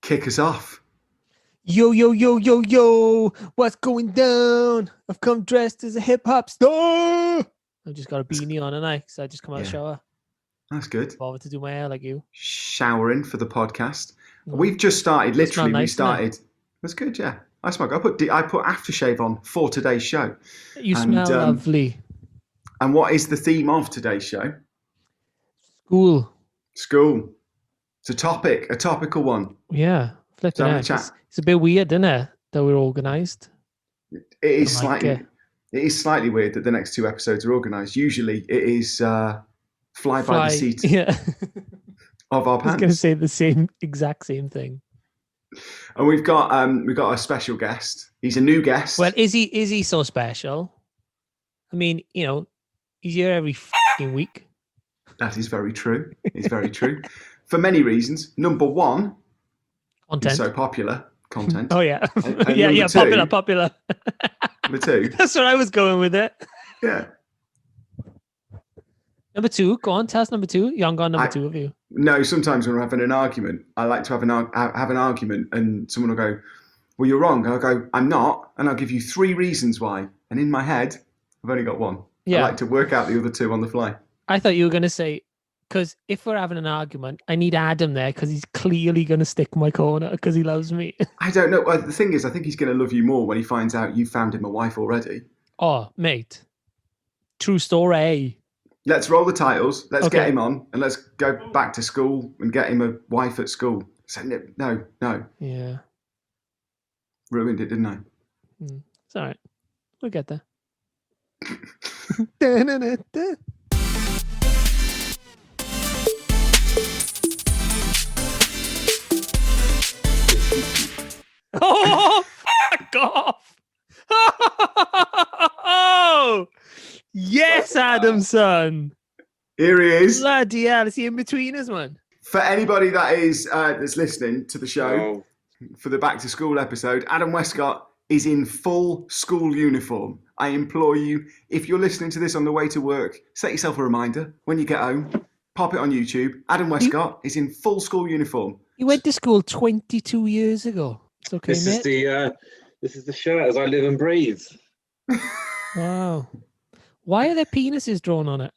kick us off. Yo, yo, yo, yo, yo, what's going down? I've come dressed as a hip-hop star. I've just got a beanie on and so I just come out of the shower. That's good. Bother to do my hair like you. Showering for the podcast. We've just started, literally, nice, we started. That's good, yeah. I smoke. I put aftershave on for today's show. You smell lovely. And what is the theme of today's show? School. It's a topical one. Yeah. Flipping out. It's a bit weird, isn't it, that we're organised? It is slightly weird that the next two episodes are organised. Usually it is fly by the seat of our pants. I was going to say the exact same thing. And we've got a special guest. He's a new guest. Well, is he so special? I mean, he's here every fucking week. That is very true. It's very true. For many reasons. Number one, content. He's so popular. Content. Oh, yeah. And yeah, two, popular. Number two. That's what I was going with it. Yeah. Number two, go on, tell us number two. You haven't got number two of you. No, sometimes when we're having an argument, I like to have an argument and someone will go, well, you're wrong. And I'll go, I'm not. And I'll give you 3 reasons why. And in my head, I've only got one. Yeah. I like to work out the other 2 on the fly. I thought you were going to say, because if we're having an argument, I need Adam there because he's clearly going to stick my corner because he loves me. I don't know. Well, the thing is, I think he's going to love you more when he finds out you found him a wife already. Oh, mate. True story. Let's roll the titles. Let's get him on and let's go back to school and get him a wife at school. So, no. Yeah. Ruined it, didn't I? It's all right. We'll get there. Oh, fuck off! Oh, yes, Adamson. Here he is. Bloody hell, is he in between us, man? For anybody that is that's listening to the show for the back to school episode, Adam Westcott is in full school uniform. I implore you, if you're listening to this on the way to work, set yourself a reminder when you get home. Pop it on YouTube. Adam Westcott is in full school uniform. He went to school 22 years ago. It's okay, mate. This is the shirt as I live and breathe. Wow. Why are there penises drawn on it?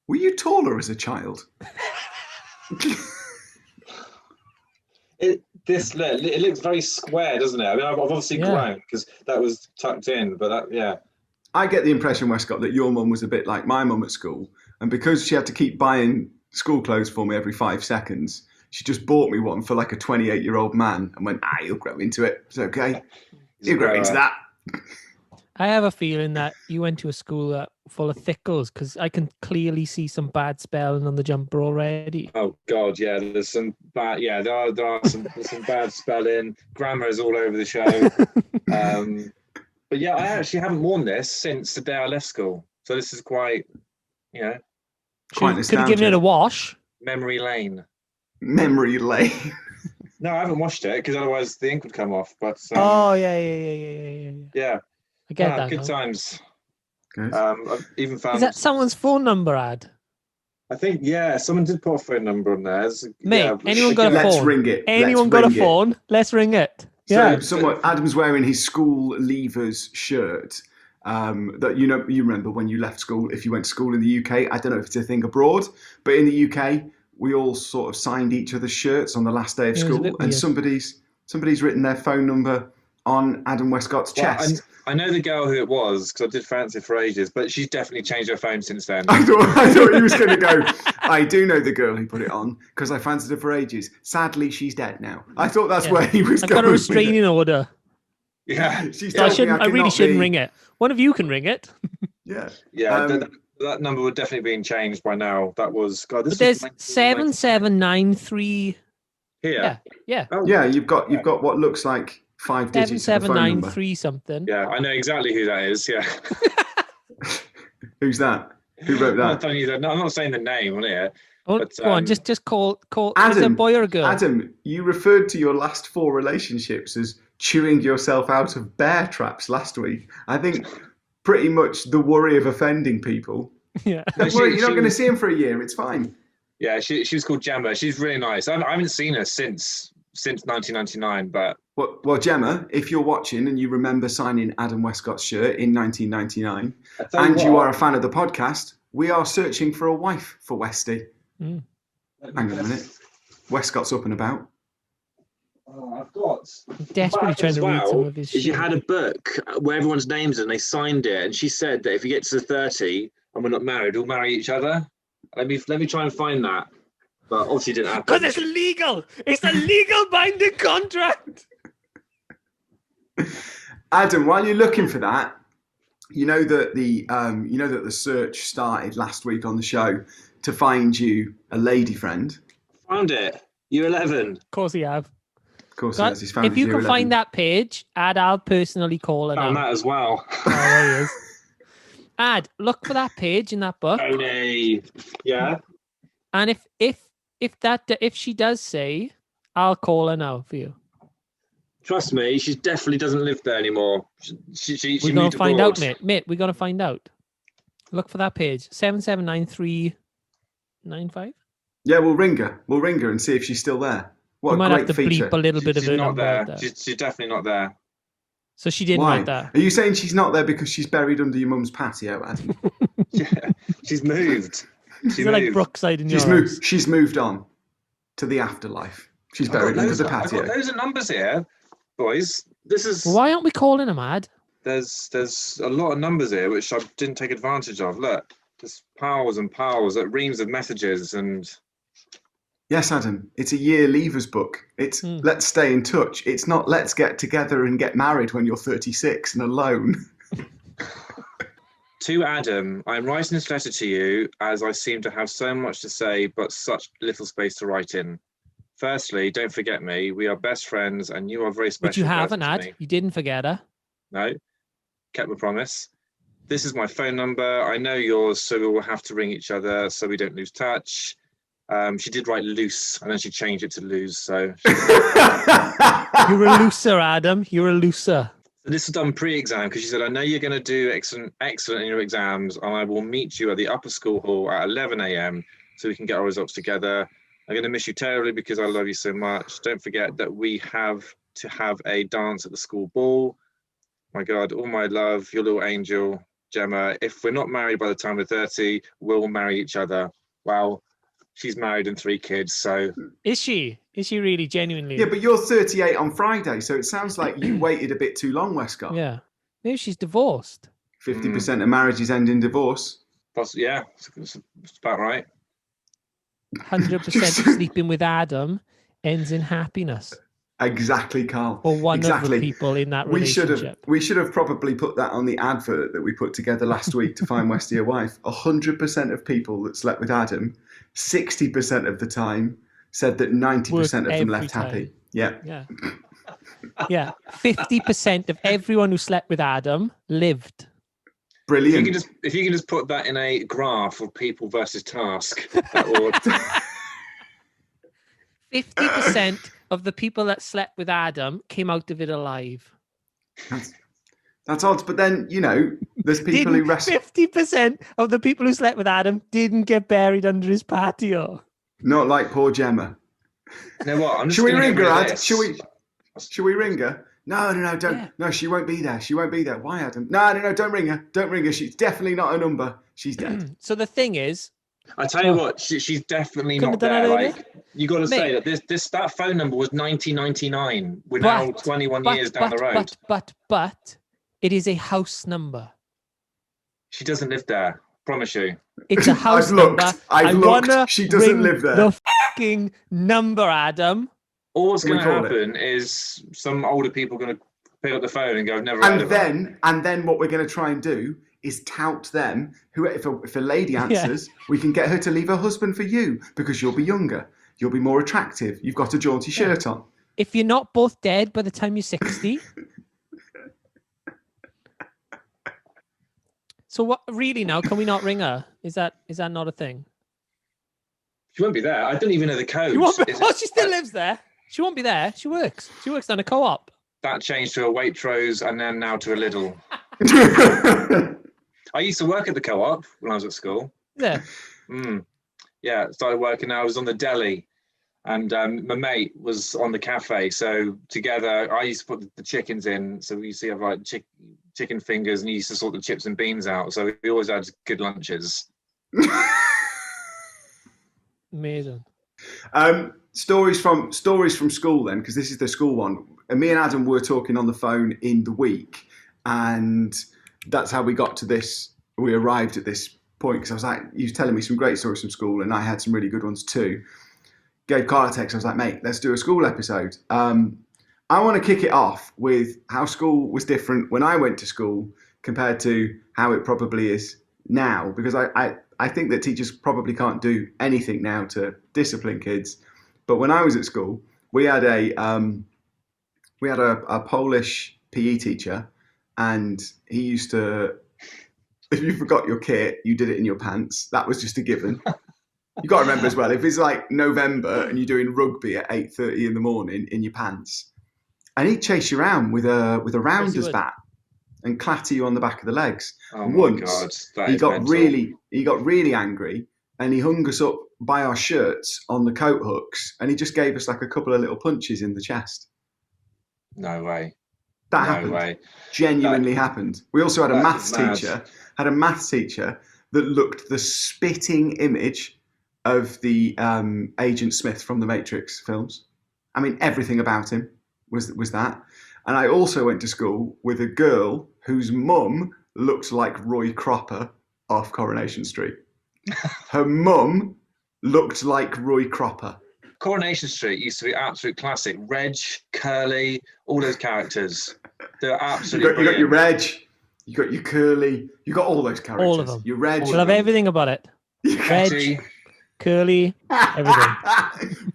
Were you taller as a child? It looks very square, doesn't it? I mean, I've obviously grown because that was tucked in, but I get the impression, Westcott, that your mum was a bit like my mum at school, and because she had to keep buying school clothes for me every 5 seconds, she just bought me one for like a 28-year-old man and went, you'll grow into it. It's okay. You'll grow into that. I have a feeling that you went to a school full of thickles because I can clearly see some bad spelling on the jumper already. Oh God, yeah. There's some bad. Yeah, there are some bad spelling. Grammar is all over the show. But yeah, I actually haven't worn this since the day I left school. So this is quite quite could have given it a wash. Memory lane. Memory lane. No, I haven't washed it because otherwise the ink would come off. But yeah. I get that. Good times. Good. I've even found. Is that someone's phone number, Ad? I think someone did put a phone number on there. Mate, anyone got a phone? Let's ring it. Anyone got a phone? Let's ring it. Yeah. So Adam's wearing his school leavers shirt. That you remember when you left school, if you went to school in the UK. I don't know if it's a thing abroad, but in the UK, we all sort of signed each other's shirts on the last day of school, and somebody's written their phone number on Adam Westcott's chest. I know the girl who it was because I did fancy for ages, but she's definitely changed her phone since then. I thought he was going to go, I do know the girl who put it on because I fancied her for ages. Sadly, she's dead now. I thought that's where he was going. I've got a restraining order. Yeah. I really shouldn't ring it. One of you can ring it. Yeah. Yeah. That number would definitely been changed by now. That was there's 7793 here. Yeah. Oh. Yeah. You've got what looks like 5 digits of a phone number. 7793 something. Yeah, I know exactly who that is. Yeah. Who's that? Who wrote that? I'm not telling you that. No, I'm not saying the name on here. Oh, but, go on, just call. Adam, is it a boy or a girl? Adam, you referred to your last 4 relationships as chewing yourself out of bear traps last week. I think pretty much the worry of offending people. Yeah. Don't worry, you're not going to see him for a year. It's fine. Yeah, she was called Gemma. She's really nice. I haven't seen her since 1999, but Well, Gemma, if you're watching and you remember signing Adam Westcott's shirt in 1999, and you are a fan of the podcast, we are searching for a wife for Westy. Mm. Hang on a minute. Westcott's up and about. I've got. I'm desperately trying to read some of his shit. She had a book where everyone's names and they signed it, and she said that if we get to 30 and we're not married, we'll marry each other. Let me try and find that. But obviously it didn't happen. Because it's illegal. It's a legal binding contract. Adam, while you're looking for that, you know that the search started last week on the show to find you a lady friend. Found it. You're 11. Of course you have. Of course, he has. He's found if you you can 11. find that page, I'll personally call her. Found that as well. Oh, there he is. Look for that page in that book. Tony. Yeah. And if she does say, I'll call her now for you. Trust me, she definitely doesn't live there anymore. She we're gonna find abroad. out, mate. We're gonna find out. Look for that page. 779395. Yeah, we'll ring her. We'll ring her and see if she's still there. What We a might great have to feature. bleep a little bit of She's her not number there. out there. She's definitely not there. So she didn't Why? write that. Are you saying she's not there because she's buried under your mum's patio, Adam? Yeah, she's moved. She's like Brookside in your house. She's moved on to the afterlife. She's buried under the patio. I've got loads of numbers here, boys. This is. Why aren't we calling him, Ad? There's a lot of numbers here which I didn't take advantage of. Look, there's piles and piles, reams of messages, and. Yes, Adam. It's a year leavers book. It's let's stay in touch. It's not let's get together and get married when you're 36 and alone. To Adam, I'm writing this letter to you as I seem to have so much to say but such little space to write in. Firstly, don't forget me. We are best friends and you are very special. But you haven't, to Ad. me. You didn't forget her. No, kept my promise. This is my phone number. I know yours, so we will have to ring each other so we don't lose touch. She did write loose and then she changed it to lose. So You're a loser, Adam. You're a loser. So this was done pre-exam because she said, I know you're going to do excellent in your exams and I will meet you at the upper school hall at 11 a.m. so we can get our results together. I'm going to miss you terribly because I love you so much. Don't forget that we have to have a dance at the school ball. My God, all my love, your little angel, Gemma. If we're not married by the time we're 30, we'll marry each other. Well, she's married and 3 kids, so... Is she? Is she really genuinely? Yeah, but you're 38 on Friday, so it sounds like you waited a bit too long, Westcott. Yeah. Maybe she's divorced. 50% of marriages end in divorce. Yeah, it's about right. 100% of sleeping with Adam ends in happiness. Exactly, Carl. Or one of the people in that relationship. We should have probably put that on the advert that we put together last week to find Westy a wife. 100% of people that slept with Adam, 60% of the time, said that 90% of them left happy. Yeah. Yeah. Yeah. 50% of everyone who slept with Adam lived. Brilliant. If you can just put that in a graph of people versus task, that would... 50% of the people that slept with Adam came out of it alive. That's odd, but then, there's people who... 50% of the people who slept with Adam didn't get buried under his patio. Not like poor Gemma. You know what? Should we ring her, Ad? Should we ring her? No, don't. Yeah. No, she won't be there. She won't be there. Why, Adam? No, don't ring her. Don't ring her. She's definitely not a number. She's dead. So the thing is... I tell you what, she's definitely not there. Like, you got to say that that phone number was 1999. We're now 21 years down the road. But it is a house number. She doesn't live there. Promise you. It's a house number. I've looked. She doesn't live there. The fucking number, Adam. All that's going to happen is some older people going to pick up the phone and go, "I've never heard of her." And then what we're going to try and do is tout them. Who, if a lady answers, we can get her to leave her husband for you because you'll be younger, you'll be more attractive, you've got a jaunty shirt on. If you're not both dead by the time you're 60. So what? Really now? Can we not ring her? Is that not a thing? She won't be there. I don't even know the code. She still lives there. She won't be there. She works. She works on a co-op. That changed to a Waitrose and then now to a Lidl. I used to work at the co-op when I was at school. Yeah. Yeah, started working. I was on the deli, and my mate was on the cafe. So together, I used to put the chickens in. So we used to have like chicken fingers, and he used to sort the chips and beans out. So we always had good lunches. Amazing. Stories from school then, because this is the school one. And me and Adam were talking on the phone in the week, and that's how we got to this. We arrived at this point because I was like, you was telling me some great stories from school, and I had some really good ones too. Gave Carl a text. I was like, mate, let's do a school episode. I want to kick it off with how school was different when I went to school compared to how it probably is now, because I think that teachers probably can't do anything now to discipline kids. But when I was at school, we had a Polish PE teacher, and he used to, if you forgot your kit, you did it in your pants. That was just a given. You got to remember as well, if it's like November and you're doing rugby at 8:30 in the morning in your pants, and he'd chase you around with a rounder's bat and clatter you on the back of the legs. Oh my God, he got really angry, and he hung us up by our shirts on the coat hooks, and he just gave us like a couple of little punches in the chest. No way. That happened. Genuinely happened. We also had a maths teacher that looked the spitting image of the Agent Smith from the Matrix films. I mean, everything about him was that. And I also went to school with a girl whose mum looked like Roy Cropper off Coronation Street. Her mum looked like Roy Cropper. Coronation Street used to be absolute classic. Reg, Curly, all those characters. They're absolutely You got your Reg, you got your Curly, you got all those characters. All of them. Your Reg. I love everything about it. Reg, Curly, everything.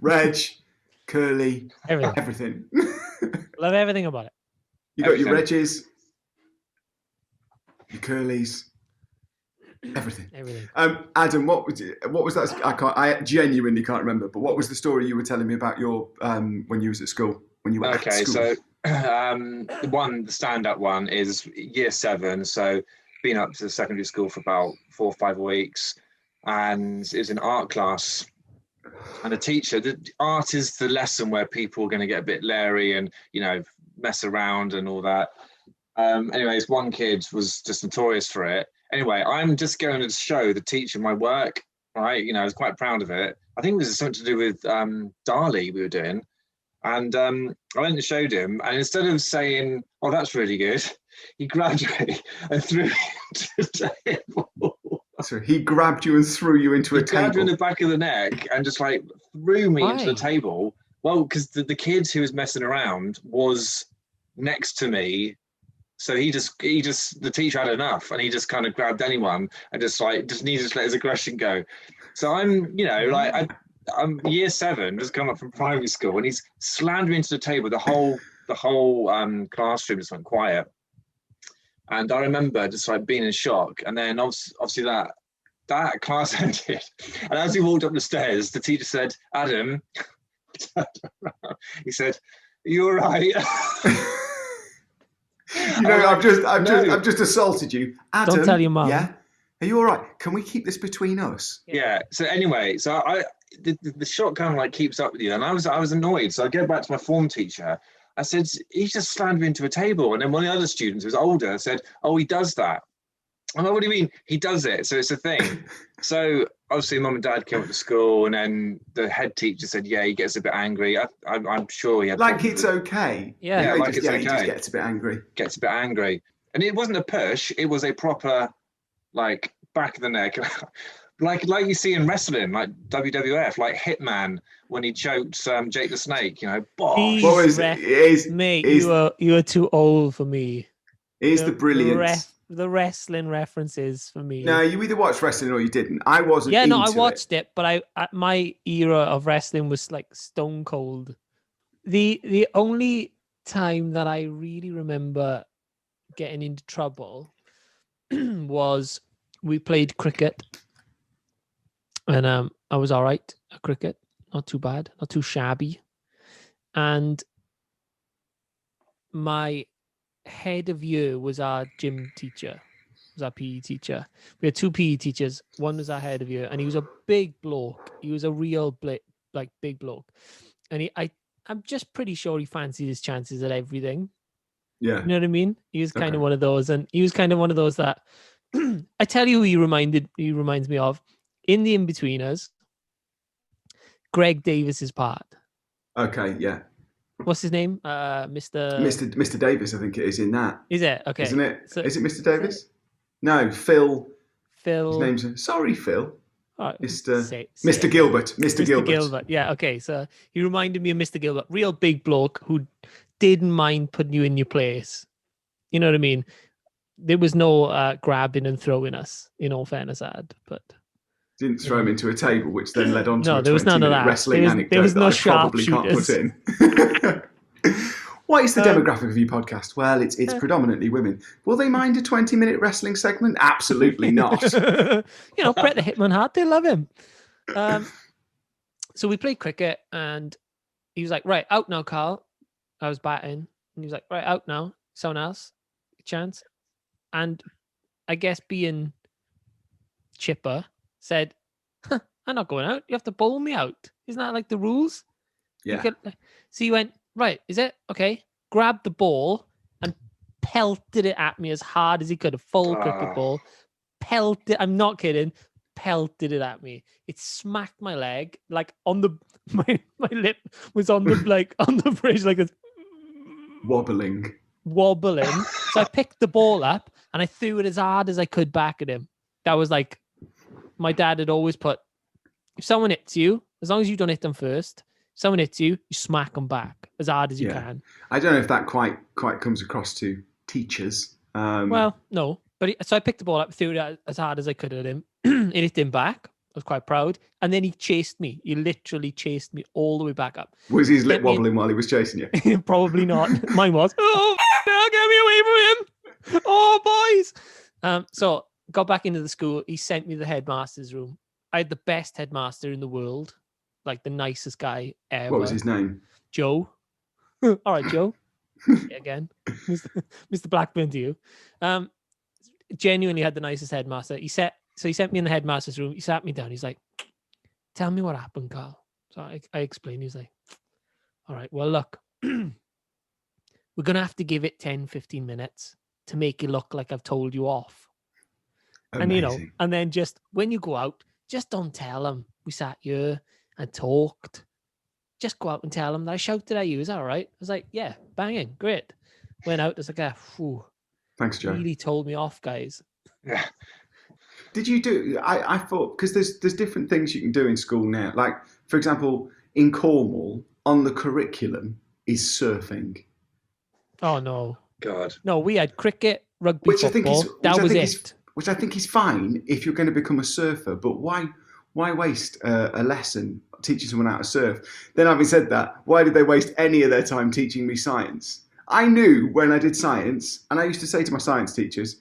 Reg, Curly, everything. Love everything about it. You got your Reggies, your Curlies, everything. Adam, what was that? I genuinely can't remember. But what was the story you were telling me about your when you was at school? When you were at school? So the stand-up one is year 7. So been up to secondary school for about 4 or 5 weeks, and it was an art class. And the art is the lesson where people are going to get a bit leery and, mess around and all that. Anyways, one kid was just notorious for it. Anyway, I'm just going to show the teacher my work, right? I was quite proud of it. I think it was something to do with Dali we were doing. And I went and showed him, and instead of saying, "Oh, that's really good," he grabbed me and threw me into the table. So he grabbed you and threw you into a table? He grabbed you in the back of the neck and just like threw me into the table. Well, because the kid who was messing around was next to me. So he just the teacher had enough, and he just kind of grabbed anyone and just needed to let his aggression go. So I'm year 7, just come up from primary school, and he's slammed me into the table. The whole classroom just went quiet. And I remember just like being in shock. And then obviously that class ended. And as he walked up the stairs, the teacher said, "Adam," he said, "Are you all right?" I've just assaulted you. Adam, don't tell your mum. Yeah, are you all right? Can we keep this between us? Yeah. So anyway, the shock kind of like keeps up with you, and I was annoyed. So I go back to my form teacher. I said, "He just slammed me into a table." And then one of the other students who was older said, "Oh, he does that." I'm like, "What do you mean he does it?" So it's a thing. So obviously mum and dad came up to school, and then the head teacher said, "Yeah, he gets a bit angry." I'm sure he had it's okay. Yeah, like it's okay. He just gets a bit angry. And it wasn't a push, it was a proper like back of the neck. like you see in wrestling, like WWF, like Hitman when he choked Jake the Snake, bosh. Mate, you are too old for me. Here's the brilliance. The wrestling references for me. No, you either watched wrestling or you didn't. I wasn't. Yeah, no, I watched it, but my era of wrestling was like Stone Cold. The only time that I really remember getting into trouble was we played cricket, and I was all right at cricket, not too bad, not too shabby, and my head of year was our gym teacher, was our PE teacher. We had 2 PE teachers. One was our head of year, and he was a big bloke. He was a real big bloke, and I'm just pretty sure he fancied his chances at everything. Yeah. You know what I mean? He was kind of Okay. one of those, and he was kind of one of those that I tell you who he reminds me of in the In-Betweeners. Greg Davis's part. Okay, yeah. What's his name? Mr. Davis, I think it is in that. Is it? Okay. Isn't it? So, is it Mr. Davis? No, Phil. Phil. His name's sorry, Phil. Oh, Mr. Gilbert. Mr. Gilbert. Yeah, okay. So he reminded me of Mr. Gilbert. Real big bloke who didn't mind putting you in your place. You know what I mean? There was no grabbing and throwing us, in all fairness, but didn't throw him into a table, which then led on to no, a there was none of 20-minute that. wrestling anecdote there was no that I probably can't put sharpshooters. in. What is the demographic of your podcast? Well, it's predominantly women. Will they mind a 20-minute wrestling segment? Absolutely not. You know, Bret the Hitman Hart, they love him. So we played cricket, and he was like, right, out now, Carl. I was batting, and he was like, right, out now. Someone else, chance. And I guess being chipper, said, I'm not going out. You have to bowl me out. Isn't that like the rules? Yeah. So he went, right, is it? Okay. Grabbed the ball and pelted it at me as hard as he could. A full cricket ball. Pelted, I'm not kidding, pelted it at me. It smacked my leg, like on the, my lip was on the, like, on the bridge, like this. Wobbling. So I picked the ball up and I threw it as hard as I could back at him. That was like, my dad had always put, if someone hits you, as long as you don't hit them first, if someone hits you, you smack them back as hard as you can. I don't know if that quite comes across to teachers. Well, no. But so I picked the ball up, threw it as hard as I could at him. It hit him back. I was quite proud. And then he chased me. He literally chased me all the way back up. Was his lip wobbling while he was chasing you? Probably not. Mine was. Oh, get me away from him. Oh, boys. So got back into the school. He sent me to the headmaster's room. I had the best headmaster in the world, like the nicest guy ever. What was his name? Joe. All right, Joe. Again, Mr. Blackburn to you. Genuinely had the nicest headmaster. He sent me in the headmaster's room. He sat me down. He's like, tell me what happened, Carl. So I explained. He was like, all right, well, look, we're going to have to give it 10, 15 minutes to make it look like I've told you off. Amazing. And, and then just when you go out, just don't tell them we sat here and talked. Just go out and tell them that I shouted at you. Is that all right? I was like, yeah, banging, great. Went out. It's like, thanks, Joe. Really told me off, guys. Yeah. Did you do? I thought, because there's different things you can do in school now. Like, for example, in Cornwall, on the curriculum is surfing. Oh no, God, no! We had cricket, rugby, football. That was it. Which I think is fine if you're going to become a surfer, but why waste a lesson teaching someone how to surf? Then, having said that, why did they waste any of their time teaching me science? I knew when I did science, and I used to say to my science teachers,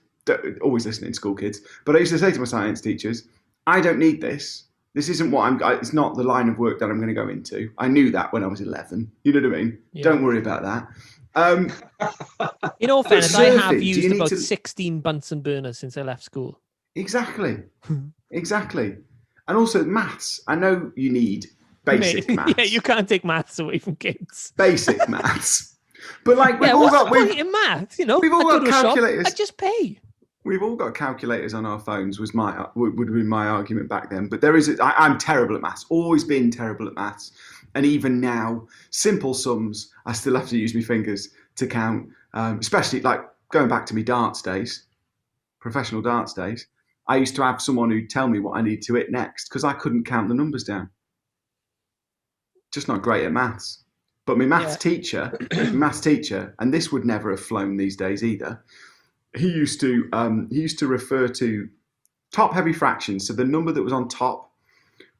always listening to school kids, but I used to say to my science teachers, I don't need this. This isn't it's not the line of work that I'm going to go into. I knew that when I was 11. You know what I mean? Yeah. Don't worry about that. In all fairness, I have used about 16 Bunsen burners since I left school. Exactly. And also maths. I know you need basic maths. Yeah, you can't take maths away from kids. Basic maths. But like we've all got in maths, you know. We've all got calculators. I just pay. We've all got calculators on our phones. Would have been my argument back then. But I'm terrible at maths. Always been terrible at maths. And even now, simple sums, I still have to use my fingers to count. Especially like going back to my darts days, professional darts days. I used to have someone who'd tell me what I need to hit next because I couldn't count the numbers down. Just not great at maths. But my maths teacher, and this would never have flown these days either. He used to refer to top heavy fractions. So the number that was on top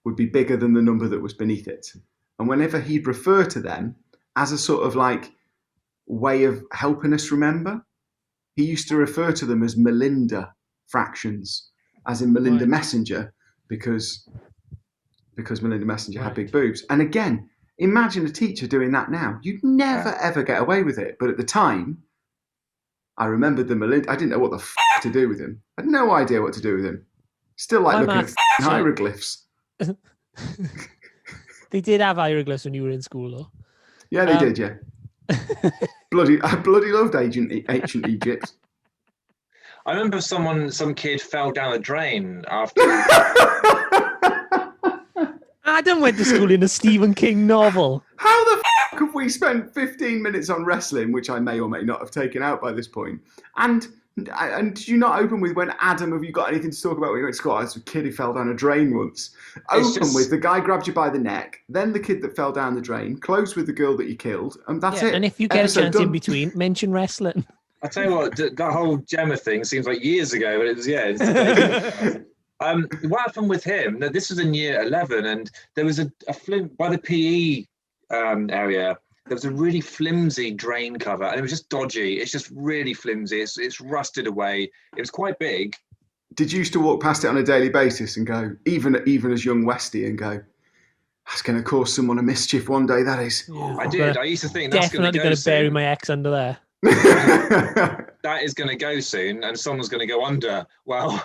would be bigger than the number that was beneath it. And whenever he'd refer to them as a sort of like way of helping us remember, he used to refer to them as Melinda fractions, as in Melinda Messenger, because Melinda Messenger had big boobs. And again, imagine a teacher doing that now. You'd never, ever get away with it. But at the time, I remembered the Melinda. I didn't know what the to do with him. I had no idea what to do with him. Still like My looking maths at teacher- hieroglyphs. They did have hieroglyphs when you were in school, though. Yeah, they did. Yeah, I bloody loved ancient Egypt. I remember some kid fell down a drain after. Adam went to school in a Stephen King novel. How the f*** have we spent 15 minutes on wrestling, which I may or may not have taken out by this point? And did you not open with when Adam, have you got anything to talk about when you went to school? I was a kid who fell down a drain once. Open with the guy grabbed you by the neck, then the kid that fell down the drain, close with the girl that you killed, and that's it. And if you get Episode a chance done. in between, mention wrestling. I tell you what, that whole Gemma thing seems like years ago, but it was what happened with him? Now, this was in year 11, and there was a by the PE area. There was a really flimsy drain cover, and it was just dodgy. It's just really flimsy. It's rusted away. It was quite big. Did you used to walk past it on a daily basis and go, even as young Westy, and go, that's going to cause someone a mischief one day, that is. Yeah. I did. I used to think that's Definitely going to bury soon. my ex under there. That is going to go soon, and someone's going to go under. Well,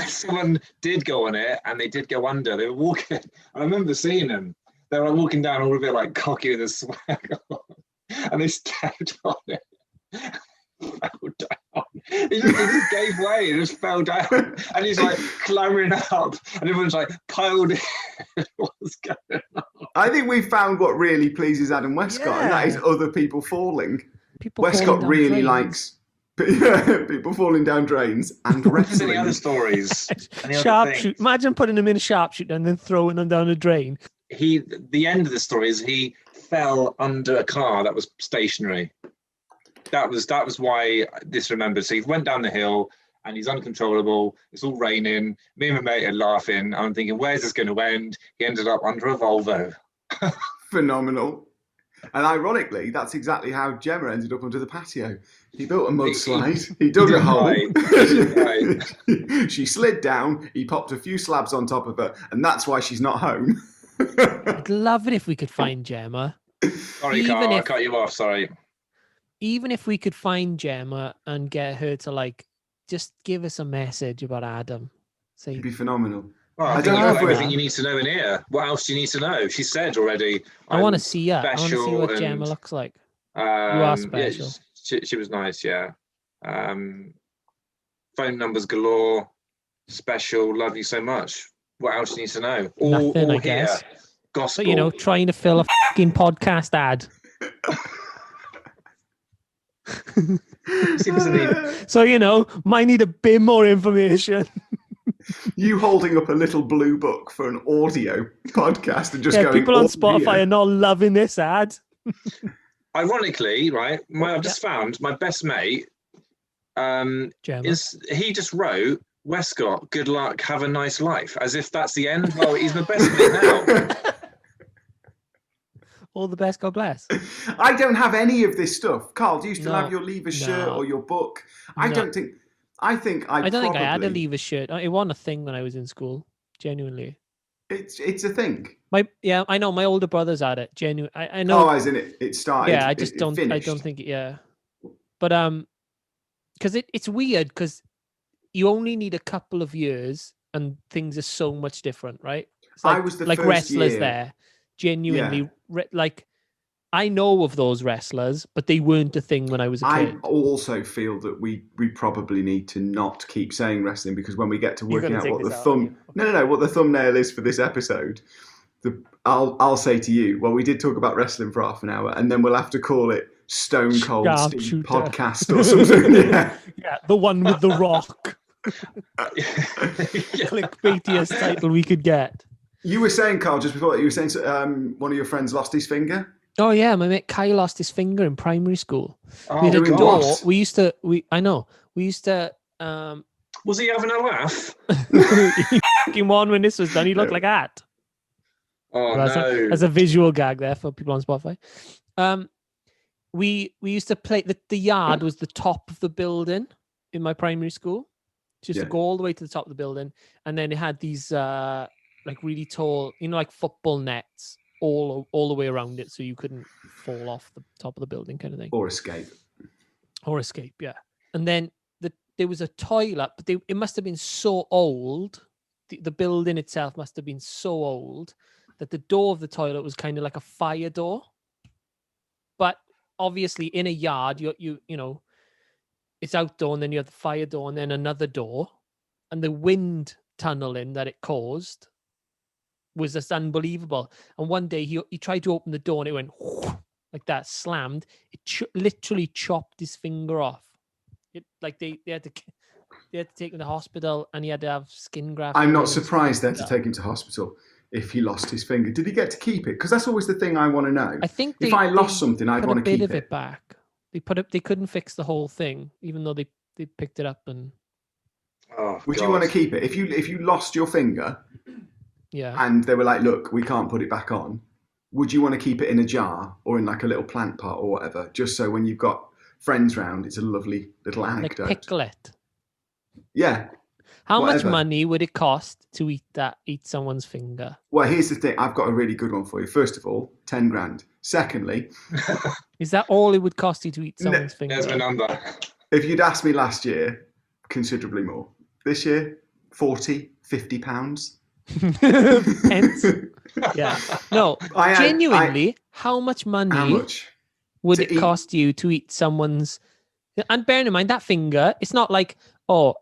someone did go on it, and they did go under. They were walking. I remember seeing them. They were walking down all a bit like cocky with a swag on, and they stepped on it. Fell down. He just gave way and just fell down. And he's like clambering up, and everyone's like piled in. What's going on? I think we found what really pleases Adam Westcott, and that is other people falling. Westcott really likes people falling down drains and wrestling. Any other stories? Sharpshoot. Imagine putting him in a sharpshooter and then throwing him down a drain. The end of the story is he fell under a car that was stationary. That was why this remembered. So he went down the hill and he's uncontrollable. It's all raining. Me and my mate are laughing. I'm thinking, where's this going to end? He ended up under a Volvo. Phenomenal. And ironically, that's exactly how Gemma ended up under the patio. He built a mudslide. He dug a hole. Right. She slid down. He popped a few slabs on top of her, and that's why she's not home. I'd love it if we could find Gemma. Sorry, Carl, I cut you off. Sorry. Even if we could find Gemma and get her to just give us a message about Adam. Say, It'd be phenomenal. Well, I don't know everything you need to know in here. What else do you need to know? She said already. I want to see her. I want to see what and, Gemma looks like. You are special. Yeah, she was nice, yeah. Phone numbers galore. Special. Love you so much. What else do you need to know? Nothing, I here. guess. Gospel. But, trying to fill a fucking podcast ad. So, might need a bit more information. You holding up a little blue book for an audio podcast and just going, people on Spotify are not loving this ad. Ironically, right, I've just found my best mate he just wrote, Westcott, good luck, have a nice life, as if that's the end. Well, he's my best mate now. All the best, God bless. I don't have any of this stuff. Carl, do you still have your Lever shirt or your book? I don't think I don't think I had a Lever shirt. It wasn't a thing when I was in school. Genuinely, it's a thing. I know my older brothers had it. Genuine, I know. Oh, as in it started. Yeah, I just don't. Finished. I don't think. But because it's weird because you only need a couple of years and things are so much different, right? It's I was the like first wrestlers year. there. Genuinely, I know of those wrestlers, but they weren't a thing when I was a kid. I also feel that we probably need to not keep saying wrestling, because when we get to working out what what the thumbnail is for this episode, I'll say to you, well, we did talk about wrestling for half an hour, and then we'll have to call it Stone Cold Steve Podcast or something. Yeah, the one with the Rock. Clickbaitiest title we could get. You were saying, Carl, just before that, you were saying one of your friends lost his finger. Oh yeah, my mate Kai lost his finger in primary school. Oh, we had a door. What? We used to. Was he having a laugh? He fucking won when this was done. He looked like that. Oh no! As a visual gag there for people on Spotify. We used to play. The yard was the top of the building in my primary school. Just to go all the way to the top of the building, and then it had these really tall, like football nets all the way around it, so you couldn't fall off the top of the building, kind of thing. Or escape, yeah. And then there was a toilet, but it must have been so old. The building itself must have been so old that the door of the toilet was kind of like a fire door. But obviously, in a yard, you know, it's outdoor, and then you have the fire door, and then another door, and the wind tunneling that it caused was just unbelievable. And one day he tried to open the door, and it went like that, slammed. It literally chopped his finger off. It like they had to take him to the hospital, and he had to have skin grafts. I'm not surprised they had to take him to hospital if he lost his finger. Did he get to keep it? Because that's always the thing I want to know. I think if I lost something, I'd want to keep a bit of it back. They couldn't fix the whole thing, even though they picked it up and. Oh, would you want to keep it if you lost your finger? Yeah. And they were like, look, we can't put it back on. Would you want to keep it in a jar or in like a little plant pot or whatever, just so when you've got friends round, it's a lovely little anecdote. Like pickle it. Yeah. How much money would it cost to eat someone's finger? Well, here's the thing. I've got a really good one for you. First of all, 10 grand. Secondly, is that all it would cost you to eat someone's finger? There's my number. If you'd asked me last year, considerably more. This year, 40, 50 pounds. Pence. Yeah. No, genuinely, how much money would it cost you to eat someone's? And bearing in mind that finger, it's not like, oh,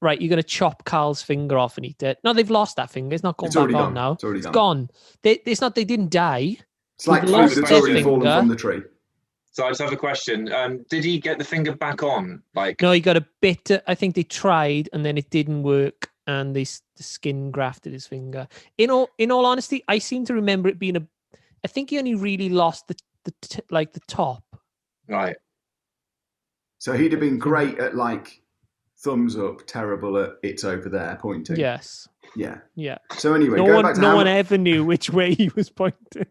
right, you're going to chop Carl's finger off and eat it. No, they've lost that finger. It's not going back on now. It's gone. It's not. They didn't die. It's like fruit that's already fallen from the tree. So I just have a question. Did he get the finger back on? No, he got a bit. I think they tried, and then it didn't work, and the skin grafted his finger. In all honesty, I seem to remember it being I think he only really lost the top. Right. So he'd have been great at like thumbs up, terrible at it's over there pointing. Yes. Yeah. Yeah. So anyway, no one ever knew which way he was pointing.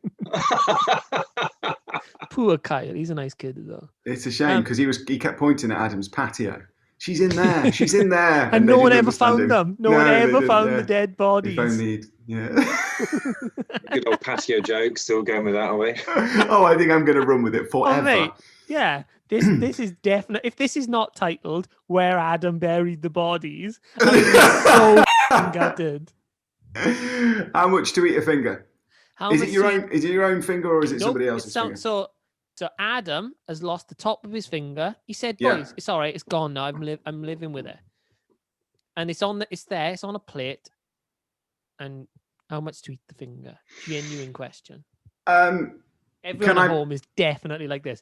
Poor Kyle. He's a nice kid though. It's a shame because he kept pointing at Adam's patio. She's in there. She's in there. And no one ever found them. No one ever found the dead bodies. Good old patio joke. Still going with that, are we? Oh, I think I'm going to run with it forever. Oh, mate. Yeah. This is definite. If this is not titled "Where Adam Buried the Bodies," I'm so gutted. How much to eat a finger? Is it your own? Is it your own finger or is it somebody else's finger? So Adam has lost the top of his finger. He said, "Boys, it's all right. It's gone now. I'm living with it." And it's on a plate. And how much to eat the finger? Genuine question. Everyone at home is definitely like this.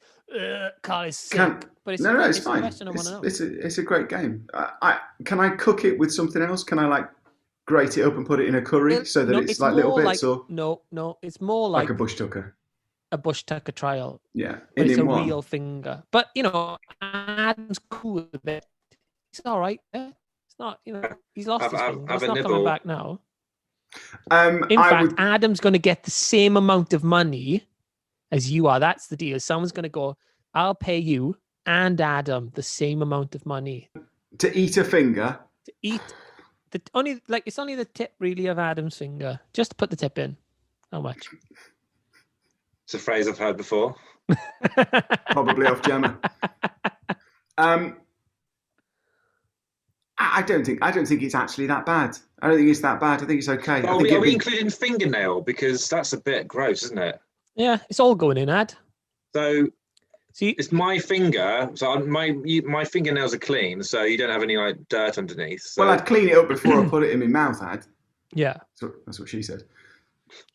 Carl is sick. But it's it's fine. A question I want to know. It's a great game. Can I cook it with something else? Can I like grate it up and put it in a curry so that it's like little bits? Or no, it's more like a bush tucker. A bush tucker trial. Yeah, but it's a real finger. But Adam's cool with it. It's all right. It's not. He's lost his finger. It's not coming back now. In fact, Adam's going to get the same amount of money as you are. That's the deal. Someone's going to go, I'll pay you and Adam the same amount of money. To eat a finger? To eat. It's only the tip, really, of Adam's finger. Just to put the tip in. How much? It's a phrase I've heard before. Probably off Gemma. I don't think it's actually that bad. I don't think it's that bad. I think it's okay. Are we including fingernail? Because that's a bit gross, isn't it? Yeah, it's all going in, Ad. So it's my finger. So my fingernails are clean, so you don't have any like dirt underneath. So. Well, I'd clean it up before I put it in my mouth, Ad. Yeah. So that's what she said.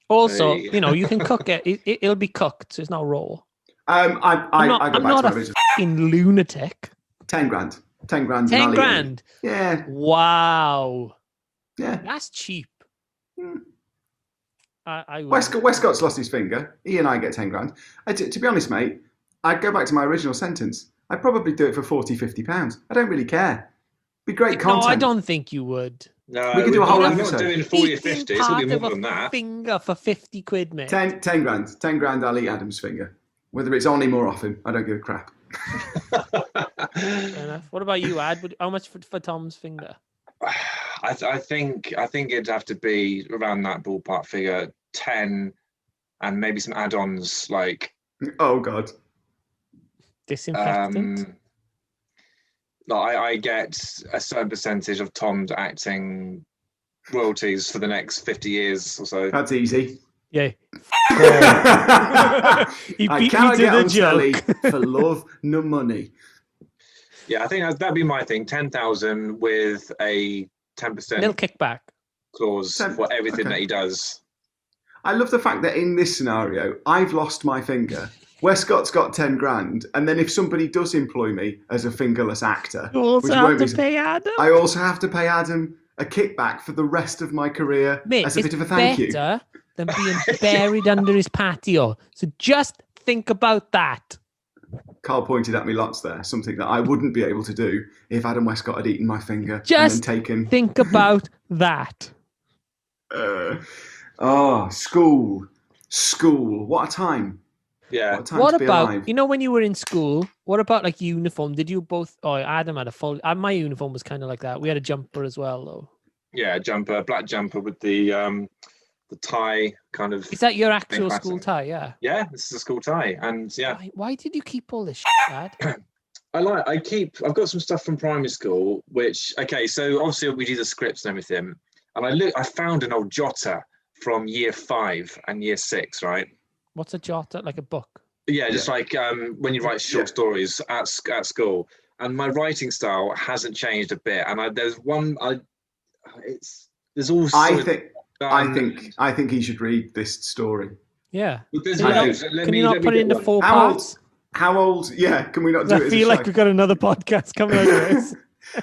Also, you can cook it. It'll be cooked, so it's not raw. I'm not a fucking lunatic. 10 grand. 10 grand. 10 grand. Yeah. Wow. Yeah. That's cheap. Westcott's lost his finger. He and I get 10 grand. To be honest, mate, I'd go back to my original sentence. I'd probably do it for 40, 50 pounds. I don't really care. Be great content. No, I don't think you would. No, we could do a whole episode. Not doing 40 or 50. It's going to be more than that. Finger for 50 quid, mate. 10 grand. 10 grand, I'll eat Adam's finger. Whether it's on him or off him, I don't give a crap. Fair enough. What about you, Ad? How much for Tom's finger? I think it'd have to be around that ballpark figure, 10, and maybe some add-ons like. Oh God. Disinfectant. I get a certain percentage of Tom's acting royalties for the next 50 years or so. That's easy. Yeah. I He beat me cannot to get the on telly joke. for love nor money. Yeah, I think that'd be my thing. 10,000 with a 10% Little kickback. clause for everything that he does. I love the fact that in this scenario, I've lost my finger. Westcott's got 10 grand, and then if somebody does employ me as a fingerless actor, You also have to pay Adam. I also have to pay Adam a kickback for the rest of my career as a bit of a thank you. Better than being buried under his patio. So just think about that. Carl pointed at me lots there, something that I wouldn't be able to do if Adam Westcott had eaten my finger Just and then taken. Think about that. School. What a time. Yeah. What a time What to be about, alive. you know, when you were in school, what about like uniform? Did you both, Adam had a full, my uniform was kind of like that. We had a jumper as well, though. Yeah, black jumper with the tie kind of. Is that your actual school tie? Yeah. Yeah, this is a school tie, and yeah. Why did you keep all this shit, Dad? I've got some stuff from primary school, which, okay, so obviously we do the scripts and everything, and I found an old jotter from year 5 and year 6, right? What's a jotter? Like a book? Yeah, just like when you write short stories at school, and my writing style hasn't changed a bit, and there's all. I think he should read this story. Yeah. Can you not put it into 4 parts? How old? Yeah, can we not do it? I feel like we've got another podcast coming out of this.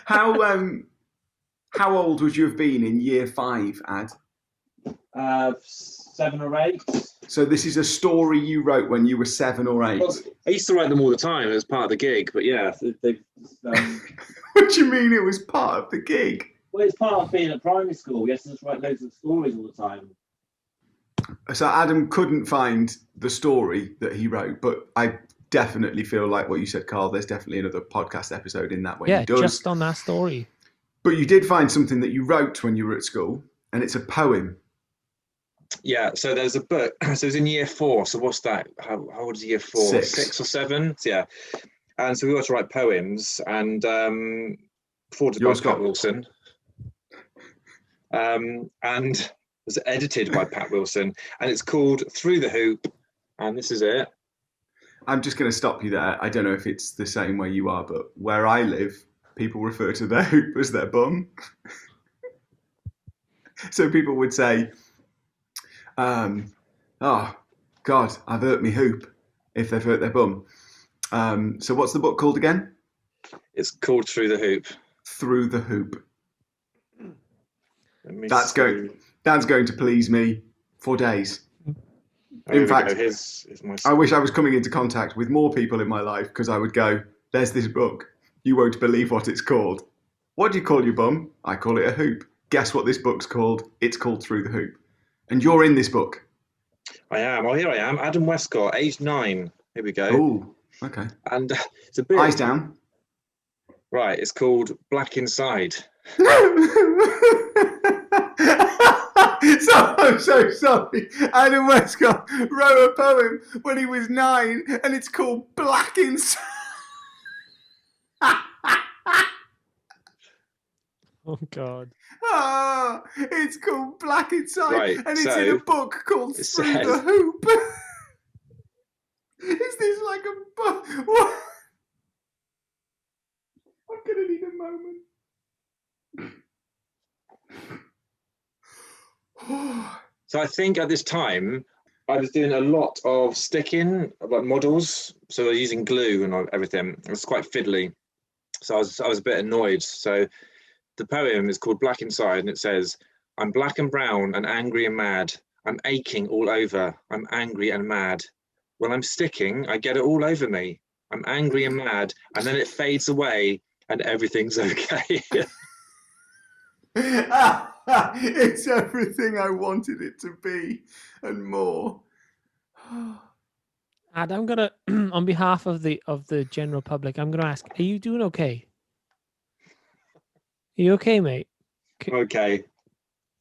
How old would you have been in year 5, Ad? 7 or 8. So this is a story you wrote when you were 7 or 8. Well, I used to write them all the time as part of the gig, but yeah, What do you mean it was part of the gig? Well, it's part of being at primary school. We have to just write loads of stories all the time. So Adam couldn't find the story that he wrote, but I definitely feel like what you said, Carl, there's definitely another podcast episode in that way. Yeah, just on that story. But you did find something that you wrote when you were at school, and it's a poem. Yeah, so there's a book. So it's in year 4. So what's that? How old is year 4? 6 or 7? Yeah. And so we got to write poems, and forwarded by Pat Wilson. And it was edited by Pat Wilson, and it's called Through the Hoop, and this is it. I'm just going to stop you there. I don't know if it's the same where you are, but where I live, people refer to their hoop as their bum. So people would say, oh, God, I've hurt me hoop, if they've hurt their bum. So what's the book called again? It's called Through the Hoop. Through the Hoop. That's going to please me for days. In fact, I wish I was coming into contact with more people in my life, because I would go, there's this book. You won't believe what it's called. What do you call your bum? I call it a hoop. Guess what this book's called? It's called Through the Hoop. And you're in this book. I am. Oh, here I am. Adam Westcott, age 9. Here we go. Oh, okay. And it's a bit... Eyes down. Right, it's called Black Inside. I'm so sorry. Adam Westcott wrote a poem when he was 9, and it's called Black Inside. Oh, God. It's called Black Inside, right, and it's in a book called Through the Hoop. Is this like a book? What? I'm going to need a moment. So I think at this time, I was doing a lot of sticking, like models. So I was using glue and everything. It was quite fiddly. So I was a bit annoyed. So the poem is called Black Inside, and it says, I'm black and brown and angry and mad. I'm aching all over. I'm angry and mad. When I'm sticking, I get it all over me. I'm angry and mad, and then it fades away and everything's okay. It's everything I wanted it to be and more. And I'm gonna, on behalf of the general public, I'm gonna ask: are you doing okay? Are you okay, mate? Okay.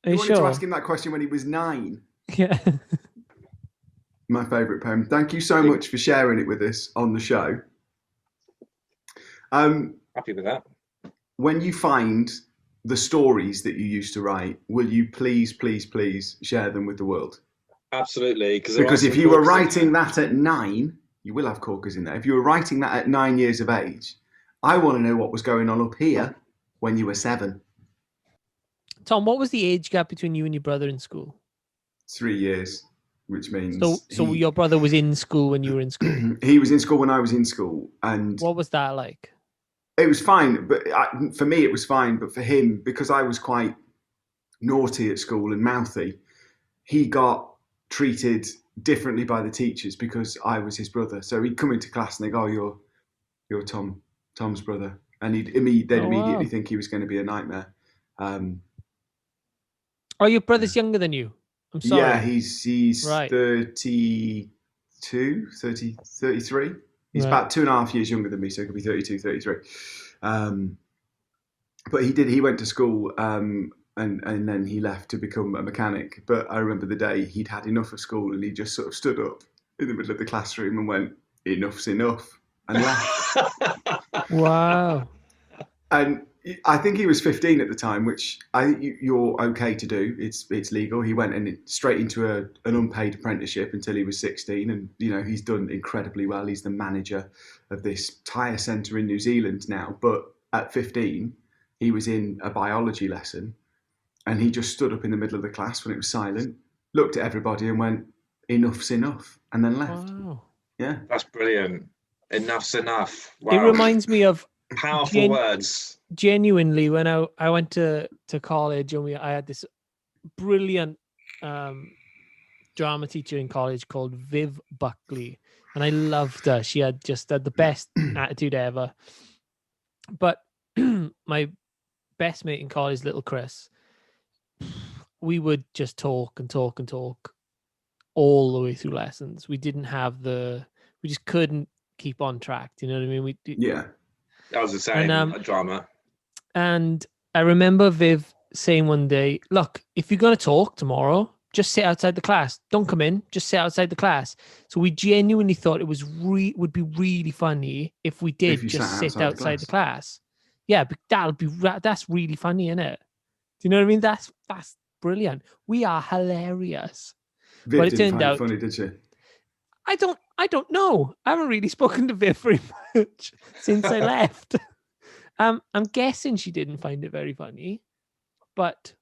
Are you wanted sure? to ask him that question when he was 9. Yeah. My favourite poem. Thank you so much for sharing it with us on the show. Happy with that. when you find the stories that you used to write, will you please, please, please share them with the world? Absolutely. Because if you were writing that at 9, you will have corkers in there. If you were writing that at 9 years of age, I want to know what was going on up here when you were 7. Tom, what was the age gap between you and your brother in school? 3 years, which means So your brother was in school when you were in school. he was in school when I was in school, and What was that like? it was fine. But for me, it was fine. But for him, because I was quite naughty at school and mouthy, he got treated differently by the teachers because I was his brother. So he'd come into class and they go, "Oh, you're Tom's brother," and they'd immediately think he was going to be a nightmare. Oh, your brother's younger than you. I'm sorry. Yeah, he's right. 33. He's about 2.5 years younger than me, so he could be 32, 33. But he went to school and then he left to become a mechanic. But I remember the day he'd had enough of school and he just sort of stood up in the middle of the classroom and went, "Enough's enough," and left. Wow. And I think he was 15 at the time, which I think you're okay to do. It's legal. He went straight into an unpaid apprenticeship until he was 16, and he's done incredibly well. He's the manager of this tyre centre in New Zealand now. But at 15, he was in a biology lesson, and he just stood up in the middle of the class when it was silent, looked at everybody, and went, "Enough's enough," and then left. Wow. Yeah, that's brilliant. Enough's enough. Wow. It reminds me of powerful words. Genuinely, when I went to college, and I had this brilliant drama teacher in college called Viv Buckley, and I loved her. She had the best attitude ever. But my best mate in college, little Chris, we would just talk and talk and talk all the way through lessons. We just couldn't keep on track. Do you know what I mean? Yeah. That was the same, a drama. And I remember Viv saying one day, "Look, if you're going to talk tomorrow, just sit outside the class. Don't come in. Just sit outside the class." So we genuinely thought it was would be really funny if we did just sit outside the class. Yeah, but that's really funny, isn't it? Do you know what I mean? That's brilliant. We are hilarious. Viv but it didn't turned find out it funny, did she? I don't know. I haven't really spoken to Viv very much since I left. I'm guessing she didn't find it very funny, but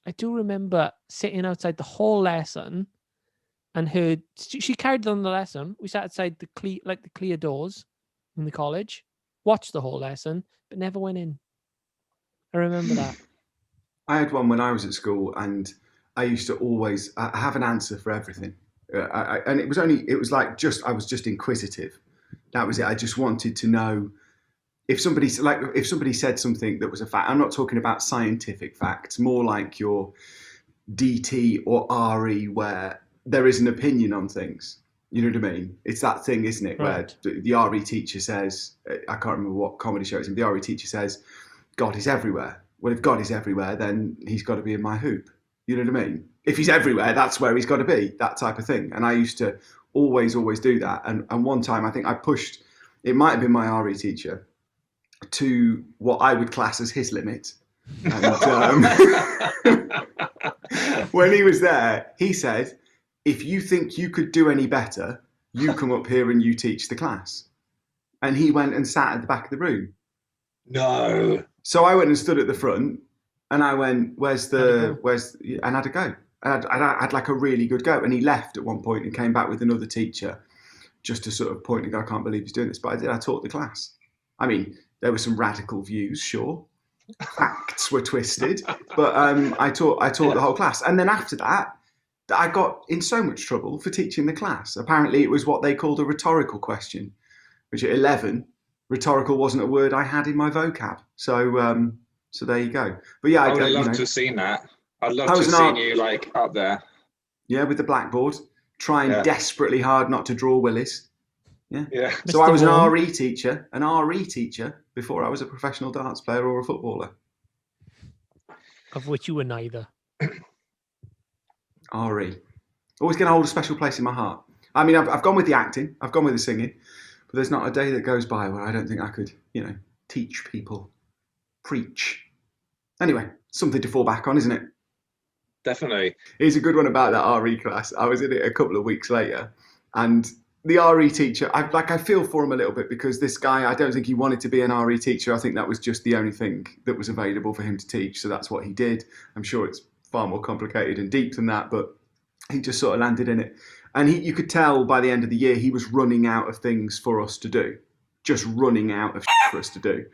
I do remember sitting outside the whole lesson and heard she carried on the lesson. We sat outside the clear doors in the college, watched the whole lesson, but never went in. I remember that. I had one when I was at school, and I used to always have an answer for everything. And it was just inquisitive. That was it. I just wanted to know if somebody said something that was a fact. I'm not talking about scientific facts, more like your DT or RE, where there is an opinion on things. You know what I mean? It's that thing, isn't it? Right. Where the RE teacher says, I can't remember what comedy show it's in, the RE teacher says, "God is everywhere." Well, if God is everywhere, then he's got to be in my hoop. You know what I mean? If he's everywhere, that's where he's got to be, that type of thing. And I used to always do that. And one time, I think I pushed, it might have been my RE teacher, to what I would class as his limit. And when he was there, he said, "If you think you could do any better, you come up here and you teach the class." And he went and sat at the back of the room. No. So I went and stood at the front, and I went, and had a go. I had like a really good go. And he left at one point and came back with another teacher just to sort of point and go, "I can't believe he's doing this." But I taught the class. I mean, there were some radical views, sure. Facts were twisted, but I taught the whole class. And then after that, I got in so much trouble for teaching the class. Apparently it was what they called a rhetorical question, which at 11, rhetorical wasn't a word I had in my vocab. So there you go. But yeah, I would love to have seen that. I'd love to have seen you like up there. Yeah, with the blackboard, trying desperately hard not to draw willies. Yeah. So Mr. I was Vaughan. an RE teacher before I was a professional darts player or a footballer. Of which you were neither. RE. Always going to hold a special place in my heart. I mean, I've gone with the acting, I've gone with the singing, but there's not a day that goes by where I don't think I could, teach people, preach. Anyway, something to fall back on, isn't it? Definitely. Here's a good one about that RE class. I was in it a couple of weeks later, and the RE teacher, I feel for him a little bit, because this guy, I don't think he wanted to be an RE teacher. I think that was just the only thing that was available for him to teach. So that's what he did. I'm sure it's far more complicated and deep than that, but he just sort of landed in it. And you could tell by the end of the year, he was running out of things for us to do, just running out of for us to do.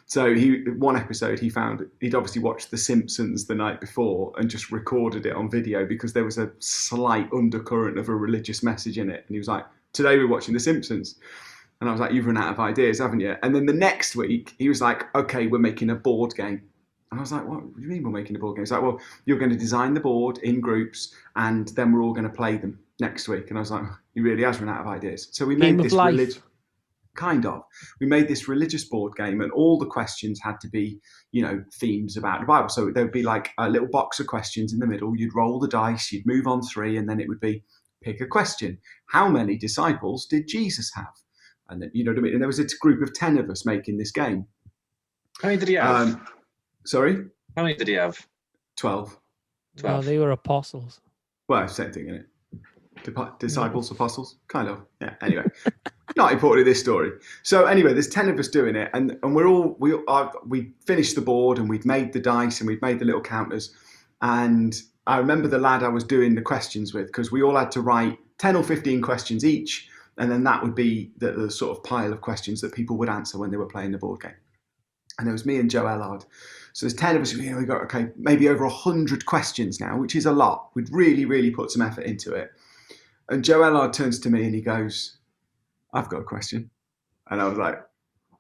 So one episode he found, he'd obviously watched The Simpsons the night before and just recorded it on video because there was a slight undercurrent of a religious message in it. And he was like, today we're watching The Simpsons. And I was like, you've run out of ideas, haven't you? And then the next week he was like, okay, we're making a board game. And I was like, what do you mean we're making a board game? He's like, well, you're going to design the board in groups and then we're all going to play them next week. And I was like, he really has run out of ideas. So we made this religious... Kind of. We made this religious board game, and all the questions had to be, themes about the Bible. So there would be like a little box of questions in the middle. You'd roll the dice, you'd move on 3, and then it would be, pick a question. How many disciples did Jesus have? And then, you know what I mean? And there was a group of 10 of us making this game. How many did he have? Sorry? How many did he have? 12. No, they were apostles. Well, same thing, isn't it? Disciples, apostles? Kind of. Yeah, anyway. Not important in this story. So anyway, there's 10 of us doing it, and we finished the board, and we'd made the dice, and we'd made the little counters. And I remember the lad I was doing the questions with, because we all had to write 10 or 15 questions each, and then that would be the sort of pile of questions that people would answer when they were playing the board game. And it was me and Joe Ellard. So there's 10 of us. We got maybe over 100 questions now, which is a lot. We'd really, really put some effort into it. And Joe Ellard turns to me and he goes, I've got a question. And I was like,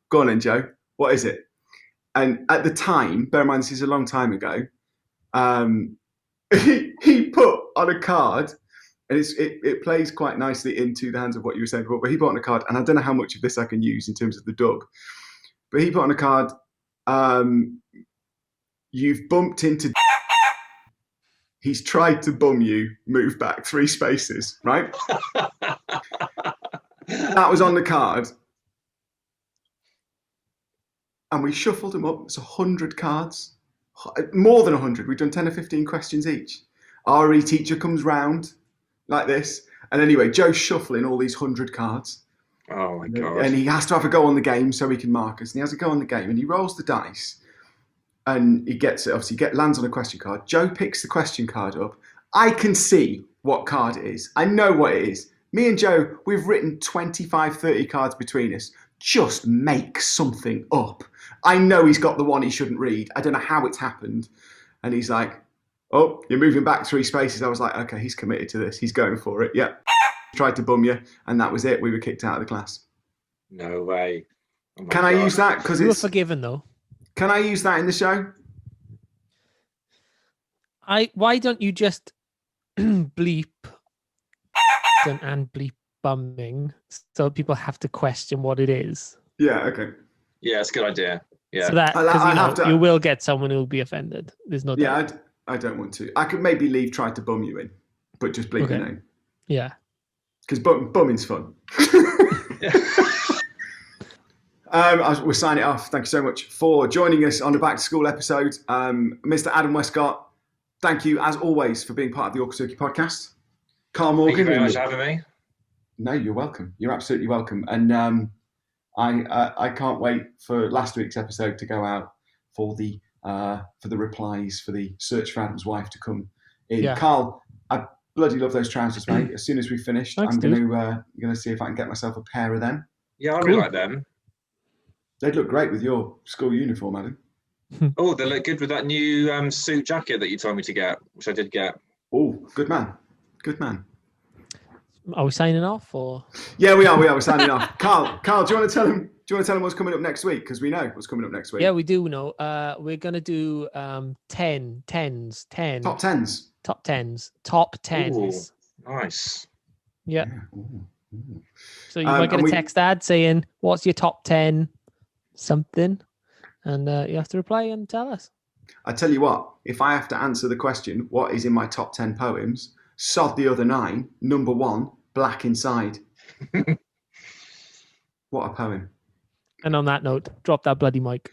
go on then, Joe. What is it? And at the time, bear in mind, this is a long time ago, he put on a card, and it plays quite nicely into the hands of what you were saying before, but he put on a card, and I don't know how much of this I can use in terms of the dub, but he put on a card, you've bumped into... He's tried to bum you, move back 3 spaces, right? That was on the card. And we shuffled them up. It's 100 cards. More than 100. We've done 10 or 15 questions each. RE teacher comes round like this. And anyway, Joe's shuffling all these 100 cards. Oh, my God. And he has to have a go on the game so he can mark us. And he has a go on the game. And he rolls the dice. And he gets it. Obviously, lands on a question card. Joe picks the question card up. I can see what card it is. I know what it is. Me and Joe, we've written 25, 30 cards between us. Just make something up. I know he's got the one he shouldn't read. I don't know how it's happened. And he's like, oh, you're moving back 3 spaces. I was like, okay, he's committed to this. He's going for it. Yep. Tried to bum you. And that was it. We were kicked out of the class. No way. Oh Can I use that? Because We were it's... forgiven, though. Can I use that in the show? Why don't you just bleep and bleep bumming so people have to question what it is? Yeah, okay. Yeah, it's a good idea. Yeah. So that, because you will get someone who will be offended. There's no doubt. Yeah, I don't want to. I could maybe leave try to bum you in, but just bleep your name. Yeah. Because bumming's fun. We'll sign it off. Thank you so much for joining us on the Back to School episode. Mr. Adam Westcott, thank you, as always, for being part of the Awkward Turkey podcast. Karl Morgan. Thank you very much for having me. No, you're welcome. You're absolutely welcome. And I can't wait for last week's episode to go out for the replies for the search for Adam's wife to come in. Yeah. Karl, I bloody love those trousers, mate. As soon as we've finished, I'm going to see if I can get myself a pair of them. Yeah, I really like them. They'd look great with your school uniform, Adam. Oh, they look good with that new suit jacket that you told me to get, which I did get. Oh, good man. Good man. Are we signing off, or? Yeah, we are. We're signing off. Karl, do you want to tell him? Do you want to tell him what's coming up next week? Because we know what's coming up next week. Yeah, we do know. We're gonna do 10. Top tens. Top tens. Top tens. Ooh, nice. Yeah. So you might get a text ad saying, "What's your top 10?" something, and you have to reply and tell us. I tell you what, if I have to answer the question, what is in my top 10 poems? Sod the other 9. Number 1, Black Inside. What a poem. And on that note, drop that bloody mic.